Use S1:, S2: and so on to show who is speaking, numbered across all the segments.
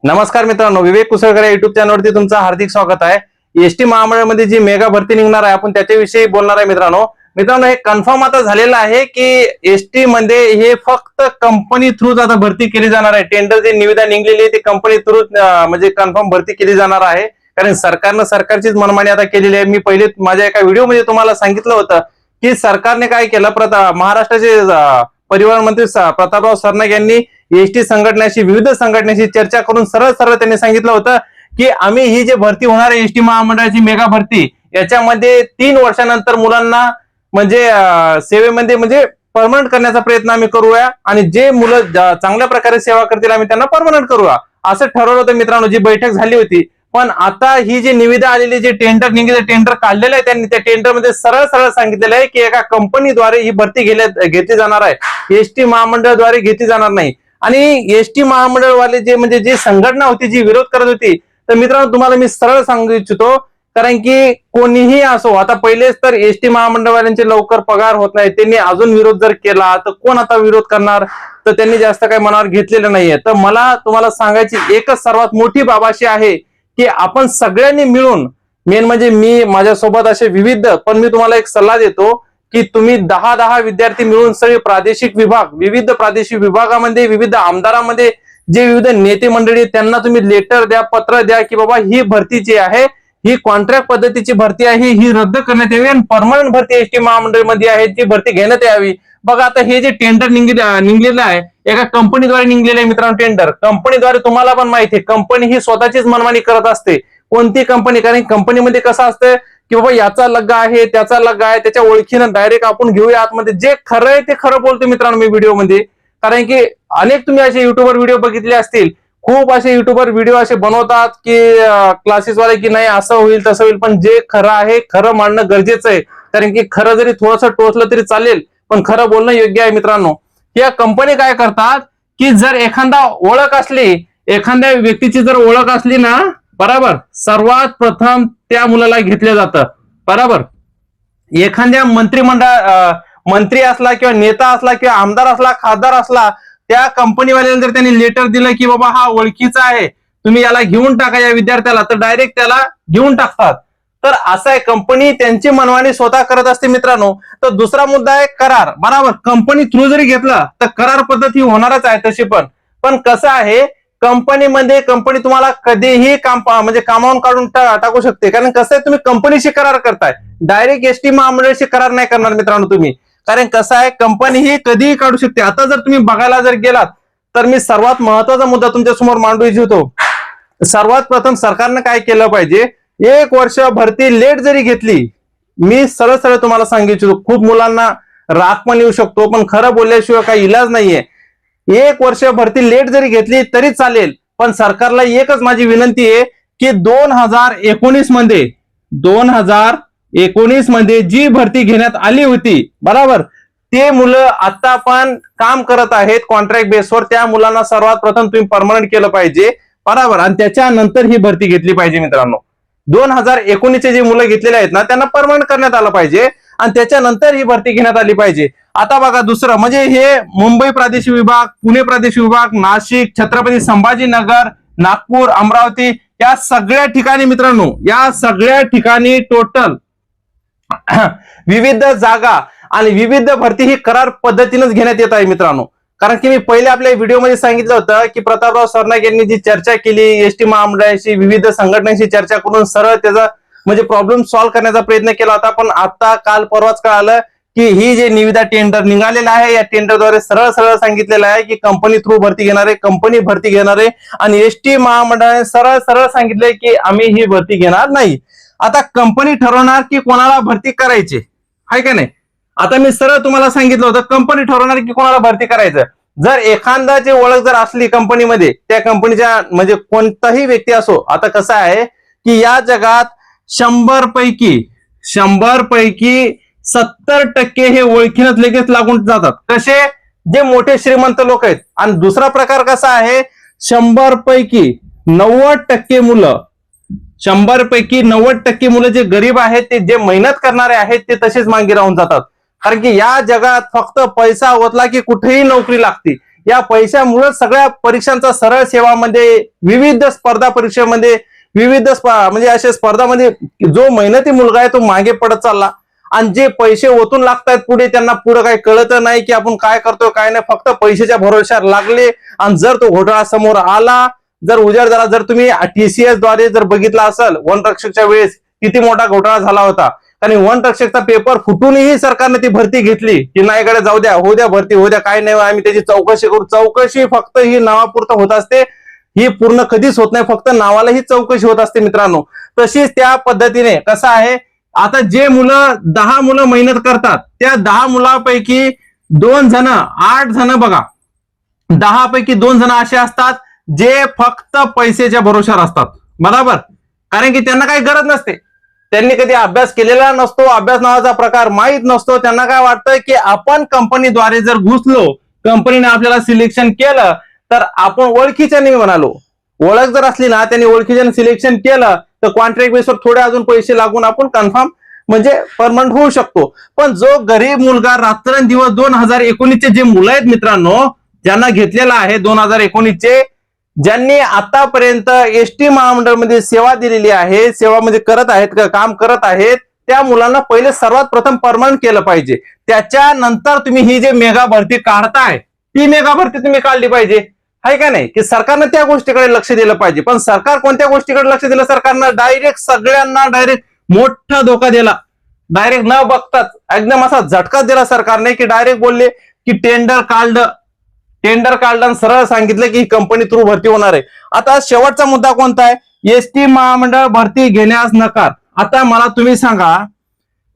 S1: नमस्कार मित्रांनो, विवेक कुसळकर या युट्यूब चॅनलवरती तुमचं हार्दिक स्वागत आहे। एसटी महामंडळामध्ये जी मेगा भरती निघणार आहे आपण त्याच्याविषयी बोलणार आहे मित्रांनो। हे कन्फर्म आता झालेलं आहे की एसटी मध्ये हे फक्त कंपनी थ्रू आता भरती केली जाणार आहे। टेंडर जे निविदा निघलेली आहे ती कंपनी थ्रू म्हणजे कन्फर्म भरती केली जाणार आहे, कारण सरकारनं सरकारचीच मनमानी आता केलेली आहे। मी पहिले माझ्या एका व्हिडिओमध्ये तुम्हाला सांगितलं होतं की सरकारने काय केलं, महाराष्ट्राचे परिवहन मंत्री प्रतापराव सरनाईक यांनी एसटी संघटनाशी विविध संघटनाशी चर्चा करून सरळ सरळ त्यांनी सांगितलं होतं की आम्ही ही जे भरती होणार आहे एसटी महामंडळाची मेगा भरती, याच्यामध्ये 3 वर्षानंतर मुलांना म्हणजे सेवेमध्ये म्हणजे परमनंट करण्याचा प्रयत्न आम्ही करूया आणि जे मुलं चांगल्या प्रकारे सेवा करतील आम्ही त्यांना परमनंट करूया असं ठरवलं होतं मित्रांनो। जी बैठक झाली होती, पण आता ही जी निविदा आलेली जे टेंडर निघाले टेंडर काढलेलं आहे त्यांनी त्या टेंडरमध्ये सरळ सरळ सांगितलेलं आहे की एका कंपनीद्वारे ही भरती घेतली जाणार आहे, एसटी महामंडळाद्वारे घेतली जाणार नाही। आणि एसटी महामंडळवाले जे म्हणजे जी संघटना होती जी विरोध करत होती, तर मित्रांनो तुम्हाला मी सरळ सांगू इच्छितो, कारण की कोणीही असो, आता पहिलेच तर एसटी महामंडळवाल्यांचे लवकर पगार होत नाही, त्यांनी अजून विरोध जर केला तर कोण आता विरोध करणार, तर त्यांनी जास्त काही मनावर घेतलेलं नाहीये। तर मला तुम्हाला सांगायची एकच सर्वात मोठी बाब अशी आहे की आपण सगळ्यांनी मिळून, मेन म्हणजे मी माझ्यासोबत असे विविध, पण मी तुम्हाला एक सल्ला देतो की तुम्ही 10 विद्यार्थी मिळून सगळे प्रादेशिक विभाग, विविध प्रादेशिक विभागामध्ये, विविध आमदारांमध्ये जे विविध नेते मंडळी त्यांना तुम्ही लेटर द्या, पत्र द्या की बाबा ही भरती जी आहे ही कॉन्ट्रॅक्ट पद्धतीची भरती आहे, ही रद्द करण्यात यावी आणि परमनंट भरती एसटी महामंडळामध्ये आहे ती भरती घेण्यात यावी। बघा आता हे जे टेंडर निघलेलं आहे एका कंपनीद्वारे निघलेलं आहे मित्रांनो। टेंडर कंपनीद्वारे, तुम्हाला पण माहिती आहे कंपनी ही स्वतःचीच मनमानी करत असते, कोणती कंपनी, कारण कंपनीमध्ये कसं असतं की बाबा याचा लग्गा आहे त्याचा लग्गा आहे, त्याच्या ओळखीनं डायरेक्ट आपण घेऊया आतमध्ये, जे खरं आहे ते खरं बोलतो मित्रांनो मी व्हिडिओमध्ये। कारण की अनेक तुम्ही असे युट्यूबर व्हिडिओ बघितले असतील, खूप असे युट्यूबर व्हिडिओ असे बनवतात की क्लासेसवाले की नाही असं होईल तसं होईल, पण जे खरं आहे खरं मांडणं गरजेचं आहे, कारण की खरं जरी थोडंसं टोचलं तरी चालेल पण खरं बोलणं योग्य आहे मित्रांनो। या कंपनी काय करतात की जर एखादा ओळख असली, एखाद्या व्यक्तीची जर ओळख असली ना, बरोबर, सर्वात प्रथम त्या मुलाला घेतलं जातं, बरोबर। एखाद्या मंत्री असला किंवा नेता असला किंवा आमदार असला, खासदार असला, त्या कंपनीवाल्याला जर त्यांनी लेटर दिलं की बाबा हा ओळखीचा आहे, तुम्ही याला घेऊन टाका या विद्यार्थ्याला, तर डायरेक्ट त्याला घेऊन टाकतात। तर असं आहे, कंपनी त्यांची मनमानी स्वतः करत असते मित्रांनो। तर दुसरा मुद्दा आहे करार, बरोबर। कंपनी थ्रू जरी घेतला तर करार पद्धत ही होणारच आहे तशी, पण कसं आहे कंपनीमध्ये कंपनी तुम्हाला कधीही म्हणजे कामावून काढून टाकू शकते, कारण कसं आहे तुम्ही कंपनीशी करार करताय, डायरेक्ट एसटी महामंडळाशी करार नाही करणार मित्रांनो तुम्ही, कारण कसं आहे कंपनी ही कधीही काढू शकते। आता जर तुम्ही बघायला जर गेलात तर मी सर्वात महत्वाचा मुद्दा तुमच्या समोर मांडू इच्छितो। सर्वात प्रथम सरकारनं काय केलं पाहिजे, 1 वर्ष भरती लेट जरी घेतली, मी सरळ सरळ तुम्हाला सांगू इच्छितो, खूप मुलांना राग पण येऊ शकतो पण खरं बोलल्याशिवाय काही इलाज नाहीये। 1 वर्ष भरती लेट जरी घेतली तरी चालेल, पण सरकारला एकच माझी विनंती आहे की 2019 मध्ये जी भरती घेण्यात आली होती, बरोबर, ते मुलं आता पण काम करत आहेत कॉन्ट्रॅक्ट बेसवर, त्या मुलांना सर्वात प्रथम तुम्ही परमनंट केलं पाहिजे, बरोबर, आणि त्याच्यानंतर ही भरती घेतली पाहिजे मित्रांनो। 2019 जे मुलं घेतलेले आहेत ना त्यांना परमनंट करण्यात आलं पाहिजे आणि त्याच्यानंतर ही भरती घेण्यात आली पाहिजे। आता बघा दुसरं म्हणजे हे मुंबई प्रादेशिक विभाग, पुणे प्रादेशिक विभाग, नाशिक, छत्रपती संभाजीनगर, नागपूर, अमरावती, या सगळ्या ठिकाणी मित्रांनो, या सगळ्या ठिकाणी टोटल विविध जागा आणि विविध भरती ही करार पद्धतीनेच घेण्यात येत आहे मित्रांनो। कारण की मी पहिले आपल्या व्हिडिओमध्ये सांगितलं होतं की प्रतापराव सरनाईक यांनी जी चर्चा केली एसटी महामंडळाशी, विविध संघटनांशी चर्चा करून सरळ त्याचा म्हणजे प्रॉब्लेम सॉल्व्ह करण्याचा प्रयत्न केला होता, पण आता काल परवाच कळालं की ही जे निविदा टेंडर निघालेला आहे या टेंडरद्वारे सरळ सरळ सांगितलेलं आहे की कंपनी थ्रू भरती घेणार आहे, कंपनी भरती घेणार आहे, आणि एसटी महामंडळाने सरळ सरळ सांगितलंय की आम्ही ही भरती घेणार नाही। आता कंपनी ठरवणार की कोणाला भरती करायची आहे का नाही। आता मी सरळ तुम्हाला सांगितलं होतं कंपनी ठरवणार की कोणाला भरती करायचं। जर एखाद्याची ओळख जर असली कंपनीमध्ये, त्या कंपनीच्या म्हणजे कोणताही व्यक्ती असो, आता कसं आहे की या जगात 100 पैकी 70% हे ओळखीनच लगेच लागून जातात, कसे, जे मोठे श्रीमंत लोक आहेत। आणि दुसरा प्रकार कसा आहे, 100 पैकी 90% मुलं, 100 पैकी 90% मुलं जे गरीब आहेत, ते जे मेहनत करणारे आहेत ते तसेच मागे राहून जातात, कारण की या जगात फक्त पैसा ओतला की कुठेही नोकरी लागते। या पैशामुळे सगळ्या परीक्षांचा सरळ सेवामध्ये, विविध स्पर्धा परीक्षेमध्ये, विविध म्हणजे अशा स्पर्धामध्ये जो मेहनती मुलगा आहे तो मागे पडत चालला. आणि जे पैसे ओतून लागतायत पुढे, त्यांना पुढे काही कळत नाही की आपण काय करतोय काय नाही, फक्त पैशाच्या भरोश्यावर लागले. आणि जर तो घोटाळा समोर आला, जर उजाड झाला, जर तुम्ही TCS द्वारे जर बघितला असेल वनरक्षकच्या वेळेस किती मोठा घोटाळा झाला होता. आणि वनरक्षकचा पेपर फुटूनही सरकारने ती भरती घेतली की नाही कडे जाऊ द्या, हो द्या भरती, हो द्या, काय नाही, आम्ही त्याची चौकशी करू. चौकशी फक्त ही नावापुरतं होत असते, ही पूर्ण कधीच होत नाही, फक्त नावाला ही चौकशी होत असते मित्रांनो. तशीच त्या पद्धतीने कसं आहे, आता जे मुलं 10 मुलं मेहनत करतात, त्या 10 मुलांपैकी 2 जण, 8 जण बघा, 10 पैकी 2 जण असे असतात जे फक्त पैशाच्या भरोश्यावर असतात. बरोबर, कारण की त्यांना काही गरज नसते, त्यांनी कधी अभ्यास केलेला नसतो, अभ्यास नावाचा प्रकार माहीत नसतो. त्यांना काय वाटतं की आपण कंपनीद्वारे जर घुसलो, कंपनीने आपल्याला सिलेक्शन केलं तर आपण ओळखीच्याने म्हणालो, ओळख जर असली ना, त्यांनी ओळखीच्याने सिलेक्शन केलं तर कॉन्ट्रॅक्ट बेसवर थोडे अजून पैसे लागून आपण कन्फर्म म्हणजे परमनंट होऊ शकतो. पण जो गरीब मुलगा रात्रंदिवस 2019चे जे मुलं आहेत मित्रांनो, ज्यांना घेतलेला आहे 2019चे, ज्यांनी आतापर्यंत एसटी महामंडळमध्ये सेवा दिलेली आहे, सेवा म्हणजे करत आहेत, काम करत आहेत, त्या मुलांना पहिले सर्वात प्रथम परमनंट केलं पाहिजे. त्याच्यानंतर तुम्ही ही जे मेगा भरती काढताय, ती मेगा भरती तुम्ही काढली पाहिजे, आहे का नाही, की सरकारनं त्या गोष्टीकडे लक्ष दिलं पाहिजे. पण सरकार कोणत्या गोष्टीकडे लक्ष दिलं? सरकारनं डायरेक्ट सगळ्यांना डायरेक्ट मोठा धोका दिला, डायरेक्ट न बघताच एकदम असा झटका दिला सरकारने, की डायरेक्ट बोलले की टेंडर काढलं आणि सरळ सांगितलं की ही कंपनी थ्रू भरती होणार आहे. आता शेवटचा मुद्दा कोणता आहे? एसटी महामंडळ भरती घेण्यास नकार. आता मला तुम्ही सांगा,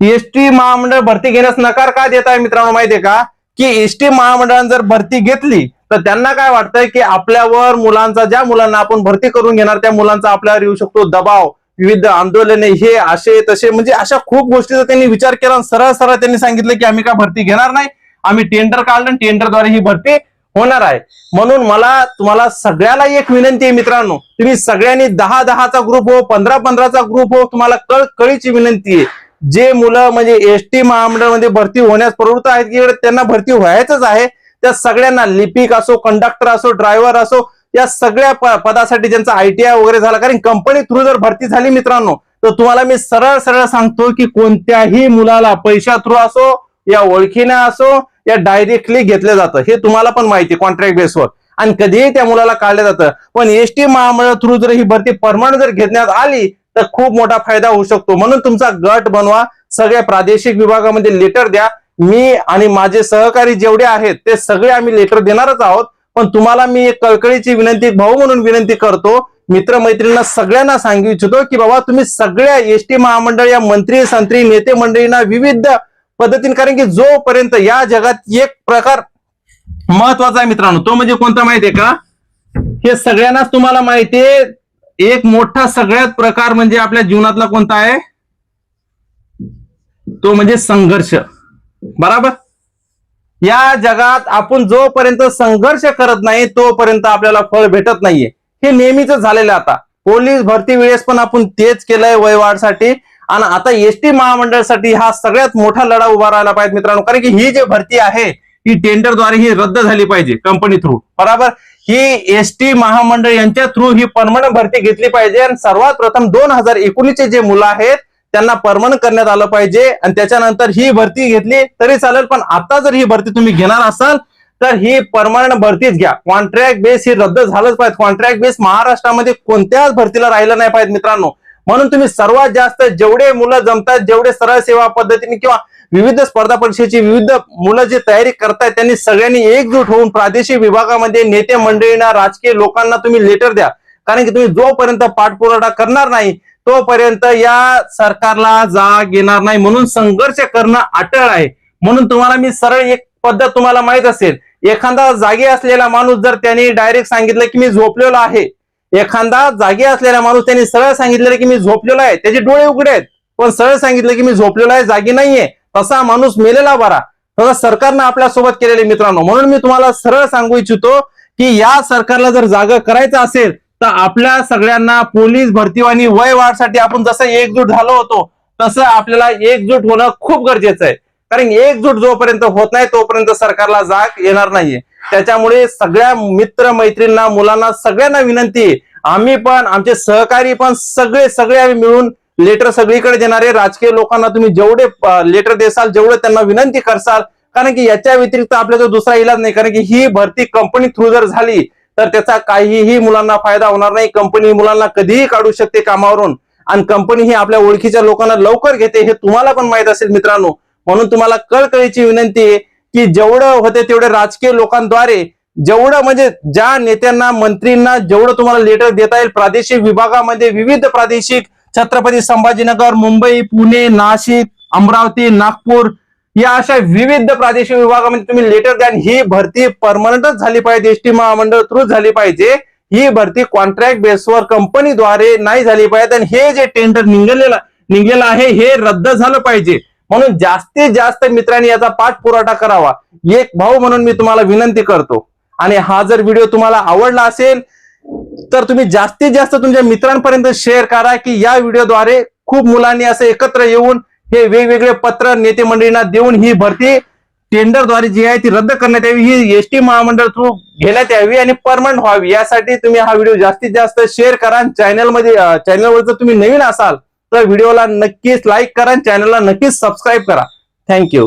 S1: एसटी महामंडळ भरती घेण्यास नकार का देत आहे मित्रांनो? माहितीये का, की एसटी महामंडळाने जर भरती घेतली तर त्यांना काय वाटतंय की आपल्यावर मुलांचा, ज्या मुलांना आपण भरती करून घेणार त्या मुलांचा आपल्यावर येऊ शकतो दबाव, विविध आंदोलने, हे असे तसे, म्हणजे अशा खूप गोष्टीचा त्यांनी विचार केला. सरळ सरळ त्यांनी सांगितलं की आम्ही का भरती घेणार नाही, आम्ही टेंडर काढलं, टेंडरद्वारे ही भरती होणार आहे. म्हणून मला तुम्हाला सगळ्याला एक विनंती आहे मित्रांनो, तुम्ही सगळ्यांनी 10-10चा ग्रुप हो, 15-15चा ग्रुप हो, तुम्हाला कळकळीची विनंती आहे. जे मुलं म्हणजे एसटी महामंडळमध्ये भरती होण्यास प्रवृत्त आहेत की त्यांना भरती व्हायचंच आहे, त्या सगळ्यांना, लिपिक असो, कंडक्टर असो, ड्रायव्हर असो, या सगळ्या पदासाठी ज्यांचा ITI वगैरे झाला, कारण कंपनी थ्रू जर भरती झाली मित्रांनो, तर तुम्हाला मी सरळ सरळ सांगतो की कोणत्याही मुलाला पैशा थ्रू असो, या ओळखीने असो, या डायरेक्टली घेतलं जातं, हे तुम्हाला पण माहिती, कॉन्ट्रॅक्ट बेसवर, आणि कधीही त्या मुलाला काढलं जातं. पण एसटी महामंडळ थ्रू जर ही भरती परमनंट जर घेण्यात आली तर खूप मोठा फायदा होऊ शकतो. म्हणून तुमचा गट बनवा, सगळ्या प्रादेशिक विभागामध्ये लेटर द्या. मी आणि माझे सहकारी जेवढे आहेत ते सगळे आम्ही लेटर देणारच आहोत. पण तुम्हाला मी एक कळकळीची विनंती, भाऊ म्हणून विनंती करतो, मित्रमैत्रिणींना सगळ्यांना सांगू इच्छितो की बाबा तुम्ही सगळ्या एसटी महामंडळ, या मंत्री संत्री नेते मंडळींना विविध पद्धतीने, कारण की जोपर्यंत या जगात एक प्रकार महत्वाचा आहे मित्रांनो, तो म्हणजे कोणता माहितीये का? हे सगळ्यांनाच तुम्हाला माहितीये, एक मोठा सगळ्यात प्रकार म्हणजे आपल्या जीवनातला कोणता आहे? तो म्हणजे संघर्ष. बरोबर, या जगात आपण जोपर्यंत संघर्ष करत नाही तोपर्यंत आपल्याला फळ भेटत नाहीये, हे नेहमीच झालेलं. आता पोलीस भरती वेळेस पण आपण तेच केलंय वयवाढसाठी, आणि आता एसटी महामंडळासाठी हा सगळ्यात मोठा लढा उभा राहिला पाहिजे मित्रांनो. कारण की ही जी भरती आहे ही टेंडरद्वारे ही रद्द झाली पाहिजे, कंपनी थ्रू. बरोबर, ही एसटी महामंडळ यांच्या थ्रू ही परमनंट भरती घेतली पाहिजे. आणि सर्वात प्रथम 2019चे जे मुलं आहेत त्यांना परमनंट करण्यात आलं पाहिजे, आणि त्याच्यानंतर ही भरती घेतली तरी चालेल. पण आता जर ही भरती तुम्ही घेणार असाल तर ही परमनंट भरतीच घ्या. कॉन्ट्रॅक्ट बेस ही रद्द झालंच पाहिजे. कॉन्ट्रॅक्ट बेस महाराष्ट्रामध्ये कोणत्याच भरतीला राहिलं नाही पाहिजे मित्रांनो. म्हणून तुम्ही सर्वात जास्त जेवढे मुलं जमतात, जेवढे सरळ सेवा पद्धतीने किंवा विविध स्पर्धा परीक्षेची विविध मुलं जे तयारी करतायत, त्यांनी सगळ्यांनी एकजूट होऊन प्रादेशिक विभागामध्ये नेते मंडळींना, राजकीय लोकांना तुम्ही लेटर द्या. कारण की तुम्ही जोपर्यंत पाठपुरावा करणार नाही तोपर्यंत या सरकारला जाग येणार नाही. म्हणून संघर्ष करणं अटळ आहे. म्हणून तुम्हाला मी सरळ एक पद्धत, तुम्हाला माहित असेल, एखादा जागी असलेला माणूस जर त्यांनी डायरेक्ट सांगितलं की मी झोपलेलो आहे, एखादा जागी असलेला माणूस त्यांनी सरळ सांगितलेलं की मी झोपलेलो आहे, त्याचे डोळे उघडे आहेत, पण सरळ सांगितलं की मी झोपलेलो आहे, जागी नाहीये, तसा माणूस मेलेला बरा. तसं सरकारनं आपल्यासोबत केलेले मित्रांनो. म्हणून मी तुम्हाला सरळ सांगू इच्छितो की या सरकारला जर जागा करायचं असेल तर आपल्या सगळ्यांना पोलीस भरती आणि वय वाढसाठी आपण जसं एकजूट झालो होतो तसं आपल्याला एकजूट होणं खूप गरजेचं आहे. कारण एकजूट जोपर्यंत होत नाही तोपर्यंत सरकारला जाग येणार नाहीये. त्याच्यामुळे सगळ्या मित्र मैत्रिणींना, मुलांना, सगळ्यांना विनंती आहे, आम्ही पण, आमचे सहकारी पण, सगळे आम्ही मिळून लेटर सगळीकडे देणारे. राजकीय लोकांना तुम्ही जेवढे लेटर देसाल, जेवढे त्यांना विनंती करसाल, कारण की याच्या व्यतिरिक्त आपल्याला दुसरा इलाज नाही. कारण की ही भरती कंपनी थ्रू जर झाली तर त्याचा काहीही मुलांना फायदा होणार नाही. कंपनी मुलांना कधीही काढू शकते कामावरून, आणि कंपनी ही आपल्या ओळखीच्या लोकांना लवकर घेते, हे तुम्हाला पण माहित असेल मित्रांनो. म्हणून तुम्हाला कळकळीची विनंती आहे की जेवढं होते तेवढे राजकीय लोकांद्वारे, जेवढं म्हणजे ज्या नेत्यांना, मंत्रींना जेवढं तुम्हाला लेटर देता येईल, प्रादेशिक विभागामध्ये विविध प्रादेशिक, छत्रपती संभाजीनगर, मुंबई, पुणे, नाशिक, अमरावती, नागपूर, या अशा विविध प्रादेशिक विभागामध्ये तुम्ही लेटर द्या. ही भरती परमनंटच झाली पाहिजे, एसटी महामंडळ थ्रू झाली पाहिजे. ही भरती कॉन्ट्रॅक्ट बेसवर कंपनीद्वारे नाही झाली पाहिजे, आणि हे जे टेंडर निघलेलं आहे हे रद्द झालं पाहिजे. म्हणून जास्तीत जास्त मित्रांनी याचा पाठपुरावा करावा, एक भाऊ म्हणून मी तुम्हाला विनंती करतो. आणि हा जर व्हिडिओ तुम्हाला आवडला असेल तर तुम्ही जास्तीत जास्त तुमच्या मित्रांपर्यंत शेअर करा, की या व्हिडिओद्वारे खूप मुलांनी असं एकत्र येऊन हे वेगवेगळे पत्र नेते मंडळींना देऊन ही भरती टेंडरद्वारे जी आहे ती रद्द करण्यात यावी, ही एसटी महामंडळ थ्रू घेण्यात यावी आणि परमनंट व्हावी. यासाठी तुम्ही हा व्हिडिओ जास्तीत जास्त शेअर करा. चॅनलवर जर तुम्ही नवीन असाल तर व्हिडिओला नक्कीच लाईक करा, चॅनलला नक्कीच सबस्क्राईब करा. थँक्यू.